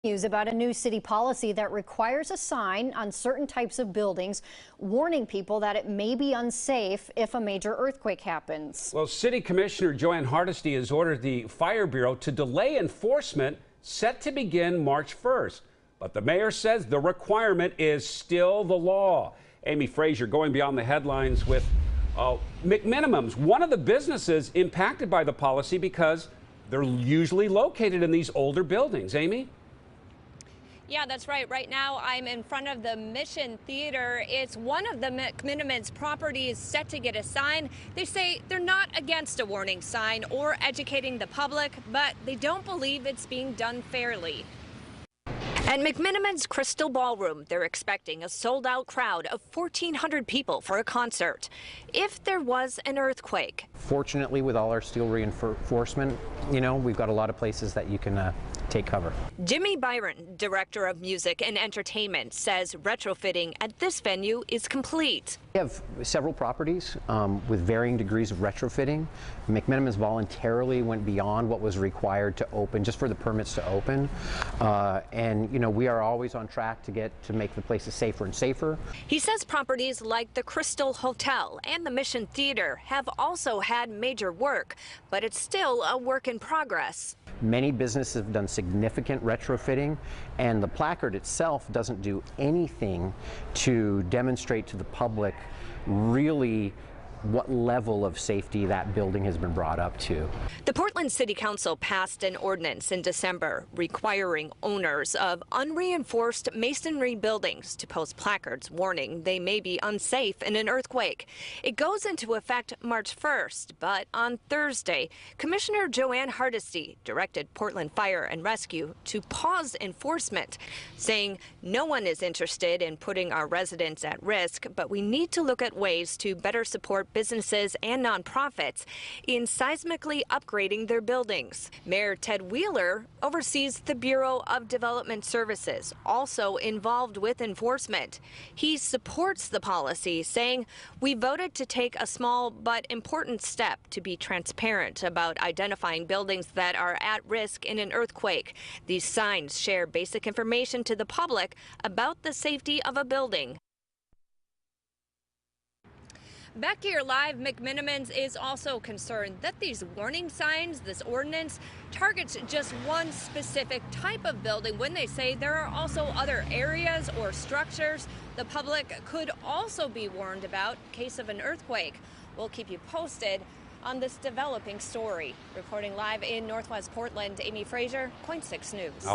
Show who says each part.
Speaker 1: News about a new city policy that requires a sign on certain types of buildings warning people that it may be unsafe if a major earthquake happens.
Speaker 2: Well, City Commissioner Joanne Hardesty has ordered the Fire Bureau to delay enforcement set to begin March 1st. But the mayor says the requirement is still the law. Amy Frazier going beyond the headlines with McMenamins, one of the businesses impacted by the policy because they're usually located in these older buildings. Amy?
Speaker 3: Yeah, that's right. Right now, I'm in front of the Mission Theater. It's one of the McMenamins properties set to get a sign. They say they're not against a warning sign or educating the public, but they don't believe it's being done fairly. At McMenamins Crystal Ballroom, they're expecting a sold-out crowd of 1,400 people for a concert if there was an earthquake.
Speaker 4: Fortunately, with all our steel reinforcement, we've got a lot of places that you can take cover.
Speaker 3: Jimi Biron, director of music and entertainment, says retrofitting at this venue is complete.
Speaker 4: We have several properties with varying degrees of retrofitting. McMenamins voluntarily went beyond what was required to open, just for the permits to open. And we are always on track to make the places safer and safer.
Speaker 3: He says properties like the Crystal Hotel and the Mission Theater have also had major work, but it's still a work in progress.
Speaker 4: Many businesses have done significant retrofitting, and the placard itself doesn't do anything to demonstrate to the public really what level of safety that building has been brought up to.
Speaker 3: The Portland City Council passed an ordinance in December requiring owners of unreinforced masonry buildings to post placards warning they may be unsafe in an earthquake. It goes into effect March 1st, but on Thursday, Commissioner Joanne Hardesty directed Portland Fire and Rescue to pause enforcement, saying no one is interested in putting our residents at risk, but we need to look at ways to better support businesses and nonprofits in seismically upgrading their buildings. Mayor Ted Wheeler oversees the Bureau of Development Services, also involved with enforcement. He supports the policy, saying, "We voted to take a small but important step to be transparent about identifying buildings that are at risk in an earthquake. These signs share basic information to the public about the safety of a building." Back here live, McMenamins is also concerned that these warning signs, this ordinance, targets just one specific type of building when they say there are also other areas or structures the public could also be warned about in case of an earthquake. We'll keep you posted on this developing story. Reporting live in Northwest Portland, Amy Frazier, KOIN 6 News.